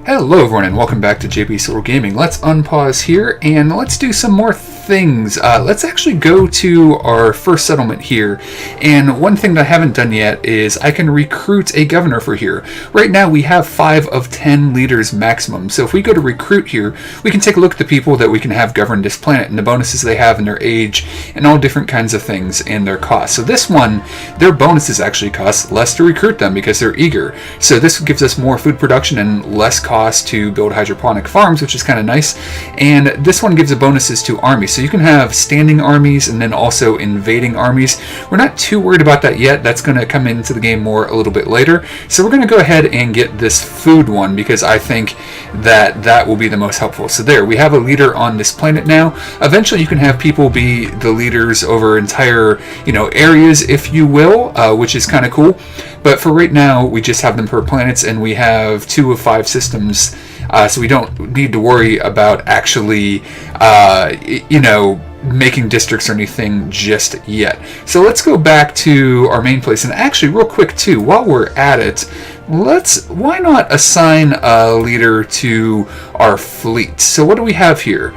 Hello everyone and welcome back to JB Solar Gaming. Let's unpause here and let's do some more things. Let's actually go to our first settlement here, and one thing that I haven't done yet is I can recruit a governor for here. Right now we have 5 of 10 leaders maximum, so if we go to recruit here, we can take a look at the people that we can have govern this planet and the bonuses they have and their age and all different kinds of things and their cost. So this one, their bonuses actually cost less to recruit them because they're eager. So this gives us more food production and less cost to build hydroponic farms, which is kind of nice. And this one gives the bonuses to armies, so you can have standing armies and then also invading armies. We're not too worried about that yet. That's going to come into the game more a little bit later. So we're going to go ahead and get this food one because I think that that will be the most helpful. So there, we have a leader on this planet now. Eventually you can have people be the leaders over entire, areas, if you will, which is kind of cool. But for right now, we just have them per planets, and we have 2 of 5 systems, so we don't need to worry about actually, making districts or anything just yet. So let's go back to our main place, and actually, real quick too, while we're at it, why not assign a leader to our fleet? So what do we have here?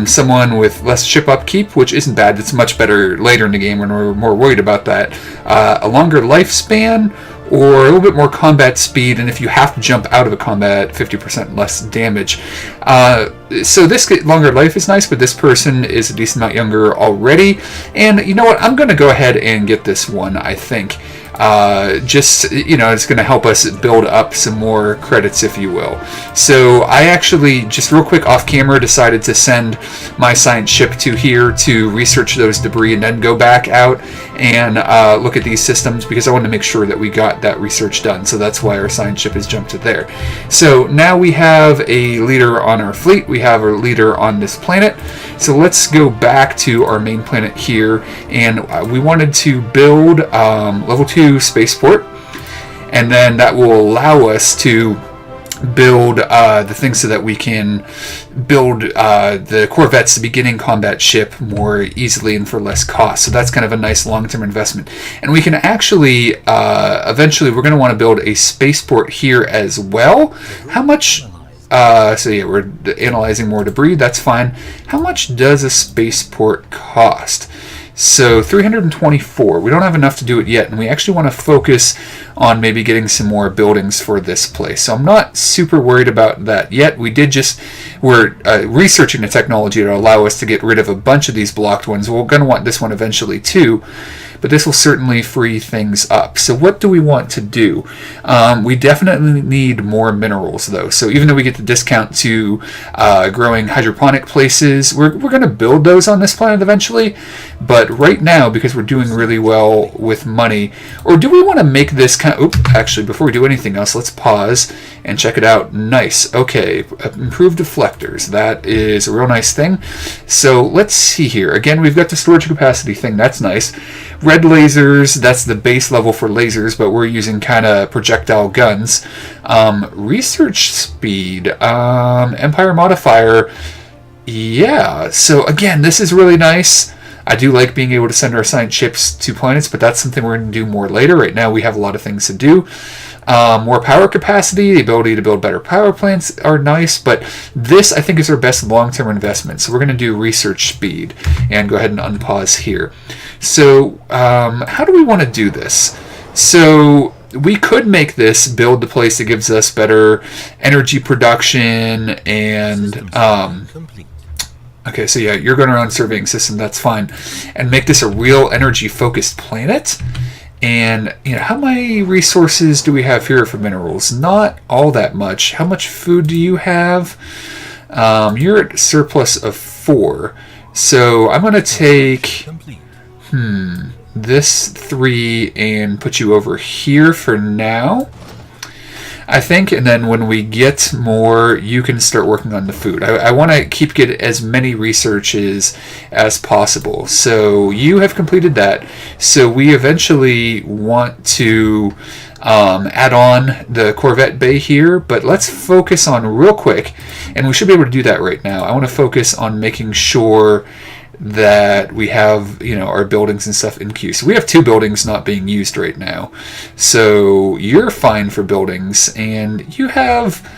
Someone with less ship upkeep, which isn't bad. It's much better later in the game when we're more worried about that. A longer lifespan, or a little bit more combat speed, and if you have to jump out of a combat, 50% less damage. So this longer life is nice, but this person is a decent amount younger already. And you know what? I'm going to go ahead and get this one, I think. It's going to help us build up some more credits, if you will. So I actually, just real quick off camera, decided to send my science ship to here to research those debris and then go back out and look at these systems because I wanted to make sure that we got that research done. So that's why our science ship has jumped to there. So now we have a leader on our fleet. We have a leader on this planet. So let's go back to our main planet here, and we wanted to build level 2 spaceport, and then that will allow us to build the things so that we can build the corvettes, the beginning combat ship, more easily and for less cost. So that's kind of a nice long-term investment. And we can actually eventually we're going to want to build a spaceport here as well. How much? We're analyzing more debris. That's fine. How much does a spaceport cost? So 324. We don't have enough to do it yet, and we actually want to focus on maybe getting some more buildings for this place. So I'm not super worried about that yet. We're researching the technology to allow us to get rid of a bunch of these blocked ones. We're going to want this one eventually too, but this will certainly free things up. So what do we want to do? We definitely need more minerals though. So even though we get the discount to growing hydroponic places, we're going to build those on this planet eventually. But right now, because we're doing really well with money, or do we want to make this actually, before we do anything else, let's pause and check it out. Nice. Okay, improved deflectors. That is a real nice thing. So let's see here. Again, we've got the storage capacity thing. That's nice. Red lasers, that's the base level for lasers, but we're using kind of projectile guns. Research speed, Empire modifier. Yeah, so again, this is really nice. I do like being able to send our science ships to planets, but that's something we're going to do more later. Right now we have a lot of things to do. More power capacity, the ability to build better power plants are nice, but this I think is our best long-term investment. So we're going to do research speed and go ahead and unpause here. So how do we want to do this? So we could make this build the place that gives us better energy production and okay, so yeah, you're going around surveying system, that's fine. And make this a real energy-focused planet. And, how many resources do we have here for minerals? Not all that much. How much food do you have? You're at surplus of 4. So I'm going to take this 3 and put you over here for now, I think, and then when we get more, you can start working on the food. I want to get as many researches as possible. So you have completed that. So we eventually want to add on the Corvette Bay here, but let's focus on real quick, and we should be able to do that right now. I want to focus on making sure that we have, our buildings and stuff in queue. So we have 2 buildings not being used right now. So you're fine for buildings, and you have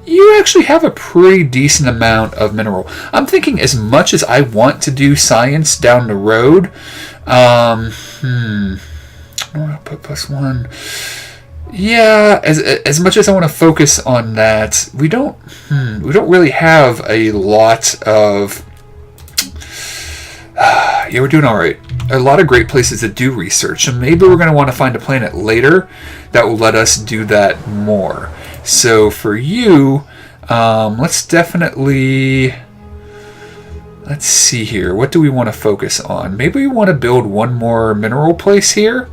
you actually have a pretty decent amount of mineral. I'm thinking as much as I want to do science down the road, I want to put +1. Yeah, as much as I want to focus on that, we don't really have a lot of. Yeah, we're doing all right. A lot of great places that do research, and maybe we're going to want to find a planet later that will let us do that more. So for you, let's definitely. Let's see here. What do we want to focus on? Maybe we want to build one more mineral place here.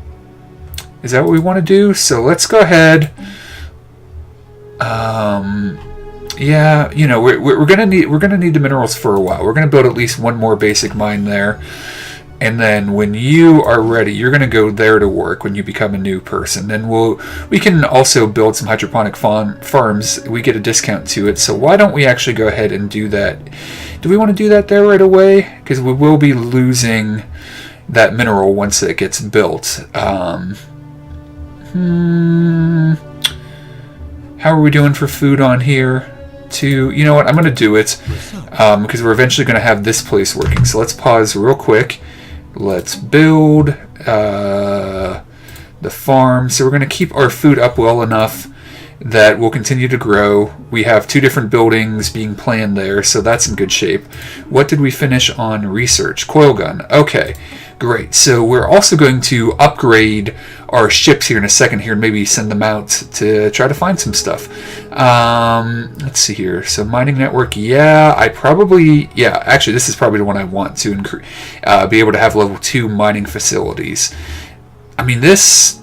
Is that what we want to do? So let's go ahead. Yeah, you know, we're gonna need the minerals for a while. We're gonna build at least one more basic mine there, and then when you are ready, you're gonna go there to work when you become a new person. And we can also build some hydroponic farms. We get a discount to it. So why don't we actually go ahead and do that? Do we want to do that there right away? Because we will be losing that mineral once it gets built. How are we doing for food on here? You know what? I'm going to do it because we're eventually going to have this place working. So let's pause real quick. Let's build the farm. So we're going to keep our food up well enough that will continue to grow. We have 2 different buildings being planned there, so that's in good shape. What did we finish on research? Coil gun. Okay, great. So we're also going to upgrade our ships here in a second here and maybe send them out to try to find some stuff. Let's see here. So mining network, actually this is probably the one I want to be able to have level 2 mining facilities. I mean this,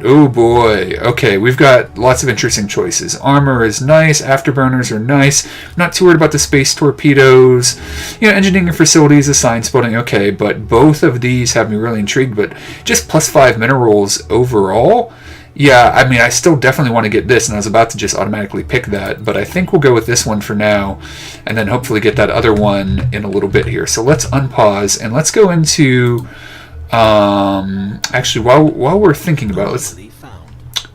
oh boy. Okay, we've got lots of interesting choices. Armor is nice. Afterburners are nice. I'm not too worried about the space torpedoes. You know, engineering facilities, a science building, okay, but both of these have me really intrigued. But just +5 minerals overall? Yeah, I mean, I still definitely want to get this, and I was about to just automatically pick that, but I think we'll go with this one for now, and then hopefully get that other one in a little bit here. So let's unpause, and let's go into... actually, while we're thinking about it,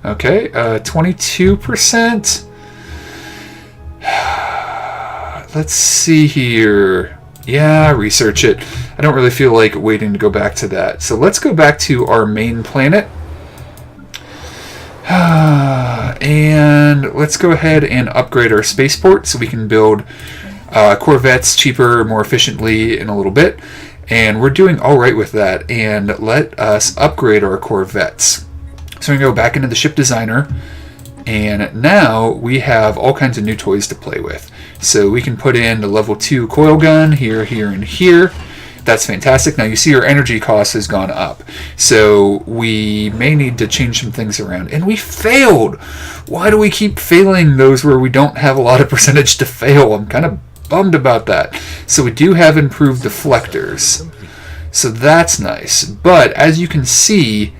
okay, 22%. Let's see here. Yeah, research it. I don't really feel like waiting to go back to that. So let's go back to our main planet. And let's go ahead and upgrade our spaceport so we can build corvettes cheaper, more efficiently in a little bit. And we're doing all right with that. And let us upgrade our corvettes. So we can go back into the ship designer. And now we have all kinds of new toys to play with. So we can put in the level 2 coil gun here, here, and here. That's fantastic. Now you see our energy cost has gone up. So we may need to change some things around. And we failed! Why do we keep failing those where we don't have a lot of percentage to fail? I'm kind of bummed about that. So we do have improved deflectors. So that's nice. But as you can see,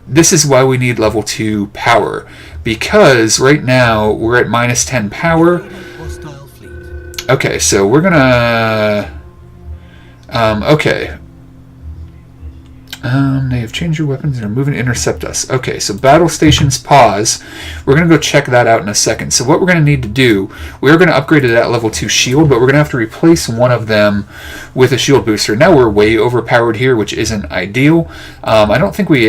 this is why we need level 2 power. Because right now we're at -10 power. Okay, so we're gonna... okay. They have changed your weapons and are moving to intercept us. Okay, so battle stations pause. We're going to go check that out in a second. So what we're going to need to do, we're going to upgrade to that level 2 shield, but we're going to have to replace one of them with a shield booster. Now we're way overpowered here, which isn't ideal. I don't think we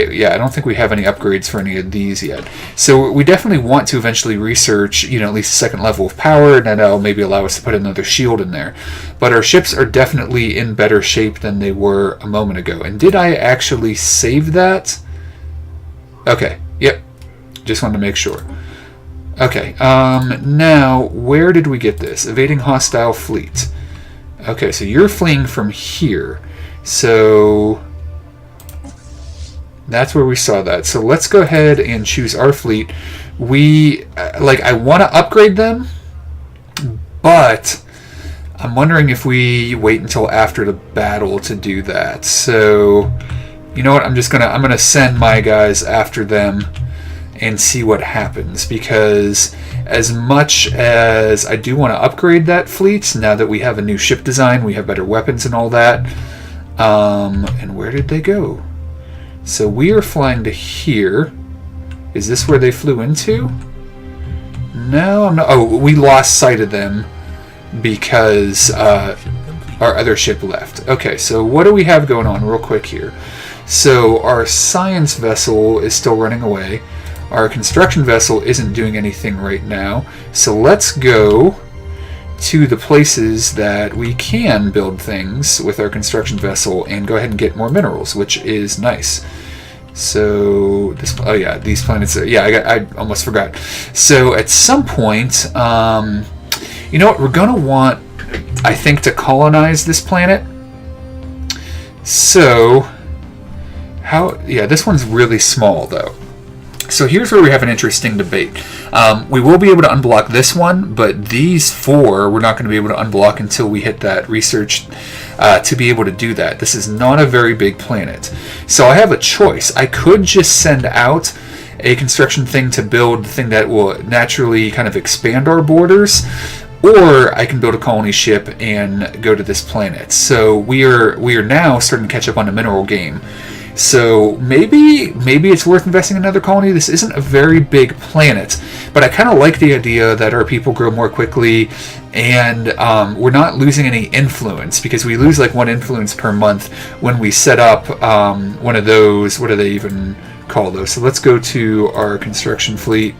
have any upgrades for any of these yet. So we definitely want to eventually research, at least a second level of power, and that'll maybe allow us to put another shield in there. But our ships are definitely in better shape than they were a moment ago. And did I actually save that? Okay, yep. Just wanted to make sure. Okay, now, where did we get this? Evading hostile fleet. Okay, so you're fleeing from here. So that's where we saw that. So let's go ahead and choose our fleet. I want to upgrade them, but I'm wondering if we wait until after the battle to do that. So, you know what? I'm gonna send my guys after them and see what happens, because as much as I do want to upgrade that fleet, now that we have a new ship design, we have better weapons and all that. And where did they go? So we are flying to here. Is this where they flew into? No, I'm not. Oh, we lost sight of them because our other ship left. Okay, so what do we have going on real quick here? So our science vessel is still running away. Our construction vessel isn't doing anything right now. So let's go to the places that we can build things with our construction vessel and go ahead and get more minerals, which is nice. So this, oh yeah, these planets are, yeah, I almost forgot. So at some point, you know what, we're gonna want, I think, to colonize this planet. So how, yeah, this one's really small though. So here's where we have an interesting debate. We will be able to unblock this one, but these four we're not going to be able to unblock until we hit that research to be able to do that. This is not a very big planet. So I have a choice. I could just send out a construction thing to build the thing that will naturally kind of expand our borders, or I can build a colony ship and go to this planet. So we are now starting to catch up on the mineral game. So maybe it's worth investing in another colony. This isn't a very big planet, but I kind of like the idea that our people grow more quickly, and we're not losing any influence, because we lose like 1 influence per month when we set up one of those. What do they even call those? So let's go to our construction fleet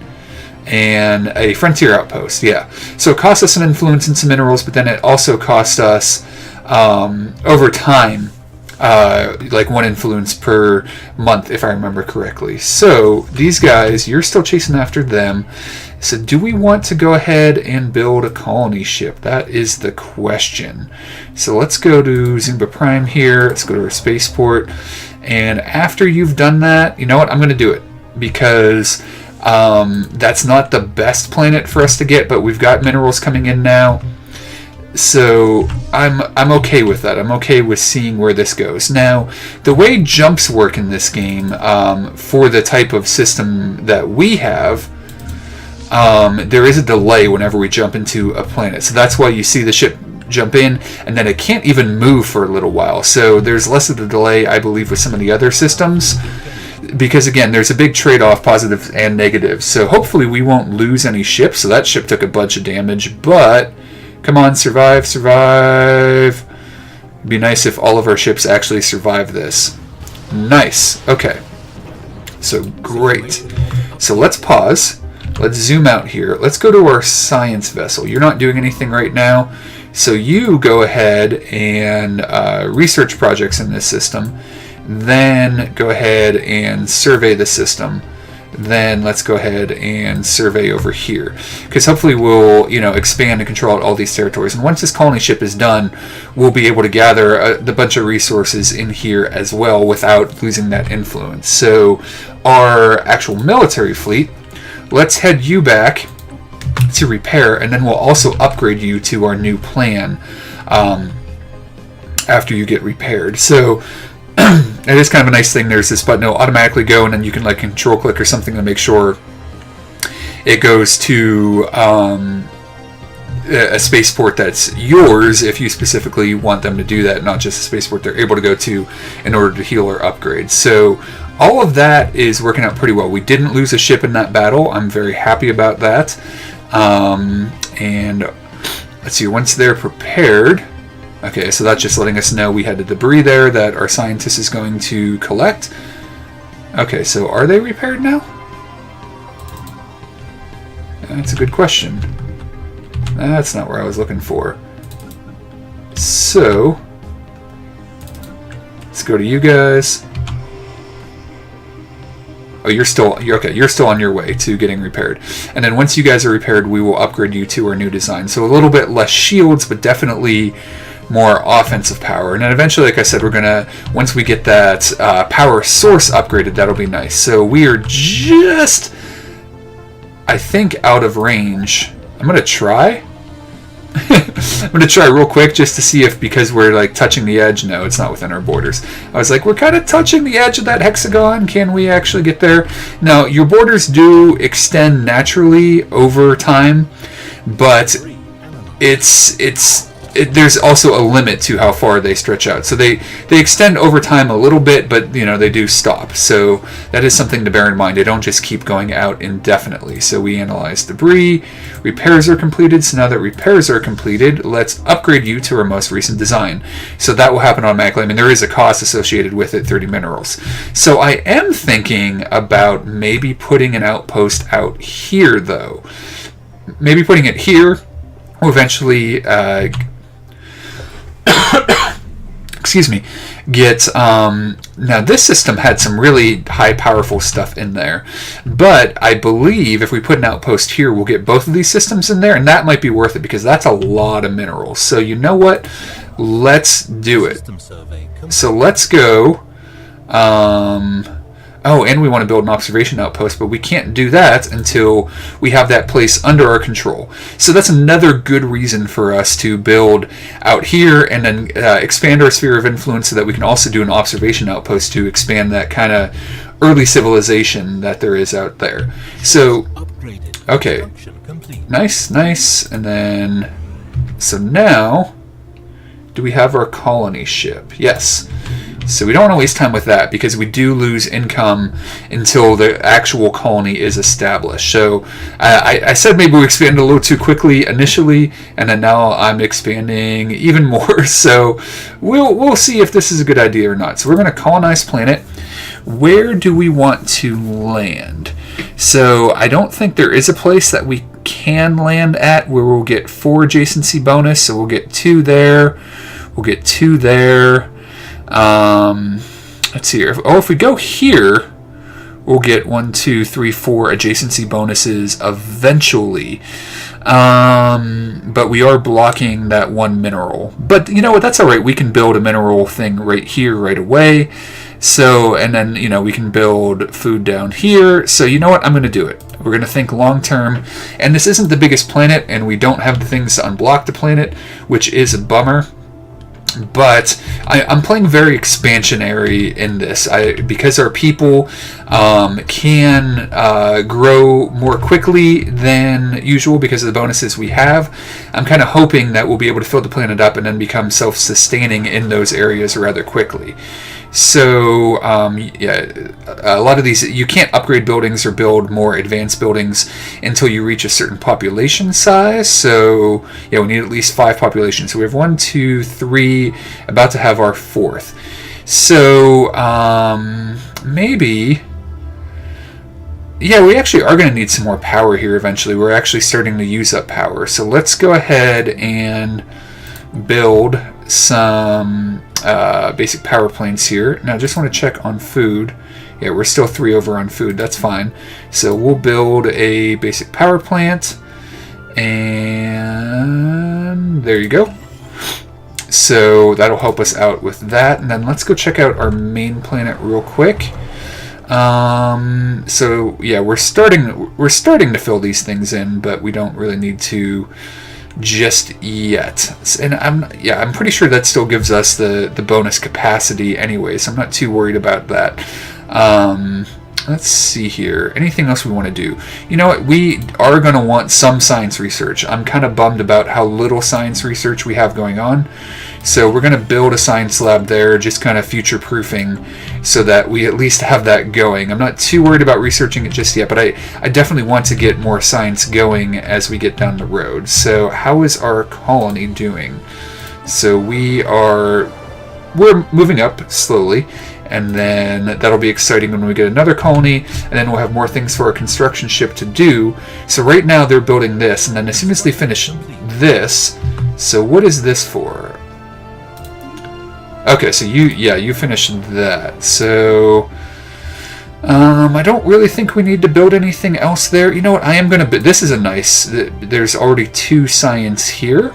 and a frontier outpost. Yeah. So it costs us an influence and some minerals, but then it also costs us over time. Like 1 influence per month, if I remember correctly. So these guys, you're still chasing after them. So do we want to go ahead and build a colony ship? That is the question. So let's go to Zumba Prime here. Let's go to our spaceport. And after you've done that, you know what? I'm going to do it, because that's not the best planet for us to get, but we've got minerals coming in now. So I'm okay with that. I'm okay with seeing where this goes. Now, the way jumps work in this game, for the type of system that we have, there is a delay whenever we jump into a planet. So that's why you see the ship jump in, and then it can't even move for a little while. So there's less of the delay, I believe, with some of the other systems. Because again, there's a big trade-off, positives and negatives. So hopefully we won't lose any ships. So that ship took a bunch of damage, but come on, survive, survive. It'd be nice if all of our ships actually survive this. Nice. Okay. So great. So let's pause. Let's zoom out here. Let's go to our science vessel. You're not doing anything right now, so you go ahead and research projects in this system. Then go ahead and survey the system. Then let's go ahead and survey over here, because hopefully we'll, you know, expand and control all these territories. And once this colony ship is done, we'll be able to gather the bunch of resources in here as well without losing that influence. So our actual military fleet, let's head you back to repair, and then we'll also upgrade you to our new plan after you get repaired. So it is kind of a nice thing. There's this button, it'll automatically go, and then you can like control click or something to make sure it goes to a spaceport that's yours if you specifically want them to do that, not just a spaceport they're able to go to in order to heal or upgrade. So all of that is working out pretty well. We didn't lose a ship in that battle. I'm very happy about that. And let's see, once they're prepared. Okay, so that's just letting us know we had the debris there that our scientist is going to collect. Okay, so are they repaired now? That's a good question. That's not where I was looking for. So let's go to you guys. Oh, you're okay. You're still on your way to getting repaired. And then once you guys are repaired, we will upgrade you to our new design. So a little bit less shields, but definitely more offensive power. And then eventually, like I said, we're gonna, once we get that power source upgraded, that'll be nice. So we are just, I think, out of range. I'm gonna try. I'm gonna try real quick just to see if, because we're like touching the edge. No, it's not within our borders. I was like, we're kind of touching the edge of that hexagon. Can we actually get there? No, your borders do extend naturally over time, but it's there's also a limit to how far they stretch out. So they extend over time a little bit, but they do stop. So that is something to bear in mind. They don't just keep going out indefinitely. So we analyze debris. Repairs are completed. So now that repairs are completed, let's upgrade you to our most recent design. So that will happen automatically. I mean, there is a cost associated with it, 30 minerals. So I am thinking about maybe putting an outpost out here, though. Maybe putting it here will eventually excuse me, get now this system had some really high powerful stuff in there, but I believe if we put an outpost here, we'll get both of these systems in there, and that might be worth it because that's a lot of minerals. So you know what, let's do it. So let's go oh, and we want to build an observation outpost, but we can't do that until we have that place under our control. So that's another good reason for us to build out here and then expand our sphere of influence so that we can also do an observation outpost to expand that kind of early civilization that there is out there. So, okay, nice, and then, so now, do we have our colony ship? Yes. So we don't want to waste time with that because we do lose income until the actual colony is established. So I said maybe we expanded a little too quickly initially, and then now I'm expanding even more. So we'll see if this is a good idea or not. So we're going to colonize planet. Where do we want to land? So I don't think there is a place that we can land at where we'll get 4 adjacency bonus. So we'll get 2 there. We'll get 2 there. Let's see here. If we go here, we'll get 1, 2, 3, 4 adjacency bonuses eventually. But we are blocking that 1 mineral. But you know what? That's all right. We can build a mineral thing right here, right away. So, and then, we can build food down here. So, you know what? I'm going to do it. We're going to think long term. And this isn't the biggest planet, and we don't have the things to unblock the planet, which is a bummer. But I'm playing very expansionary in this because our people can grow more quickly than usual because of the bonuses we have. I'm kind of hoping that we'll be able to fill the planet up and then become self-sustaining in those areas rather quickly. So, yeah, a lot of these, you can't upgrade buildings or build more advanced buildings until you reach a certain population size. So, yeah, we need at least 5 populations. So we have 1, 2, 3, about to have our 4th. So, maybe, yeah, we actually are going to need some more power here eventually. We're actually starting to use up power. So let's go ahead and build some basic power planes here. Now I just want to check on food. Yeah, we're still 3 over on food. That's fine. So we'll build a basic power plant, and there you go. So that'll help us out with that. And then let's go check out our main planet real quick. So yeah, we're starting to fill these things in, but we don't really need to just yet. And I'm pretty sure that still gives us the bonus capacity anyway, so I'm not too worried about that. Let's see here. Anything else we want to do? You know what? We are going to want some science research. I'm kind of bummed about how little science research we have going on. So we're going to build a science lab there, just kind of future-proofing so that we at least have that going. I'm not too worried about researching it just yet, but I definitely want to get more science going as we get down the road. So how is our colony doing? So we're moving up slowly. And then that'll be exciting when we get another colony, and then we'll have more things for our construction ship to do. So right now they're building this, and then as soon as they finish this, so what is this for? Okay, so you finished that. So I don't really think we need to build anything else there. You know what? I am gonna. This is a nice. There's already 2 science here.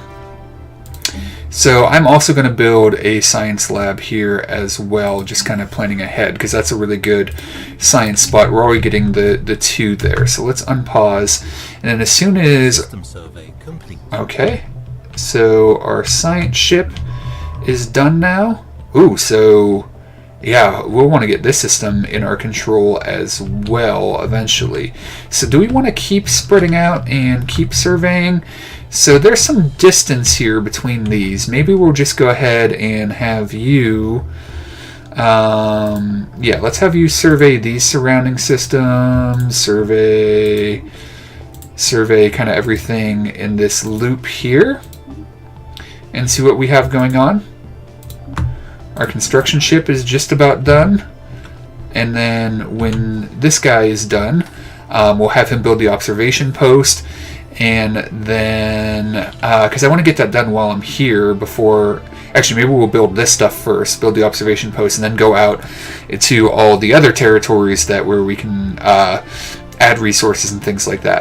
So I'm also going to build a science lab here as well, just kind of planning ahead, because that's a really good science spot. We're already getting the 2 there. So let's unpause. And then as soon as... Okay. So our science ship is done now. Ooh, so... Yeah, we'll want to get this system in our control as well eventually. So do we want to keep spreading out and keep surveying? So there's some distance here between these. Maybe we'll just go ahead and have you... yeah, let's have you survey these surrounding systems, survey kind of everything in this loop here, and see what we have going on. Our construction ship is just about done, and then when this guy is done, we'll have him build the observation post, and then because I want to get that done while I'm here before... Actually, maybe we'll build this stuff first, build the observation post, and then go out to all the other territories where we can add resources and things like that.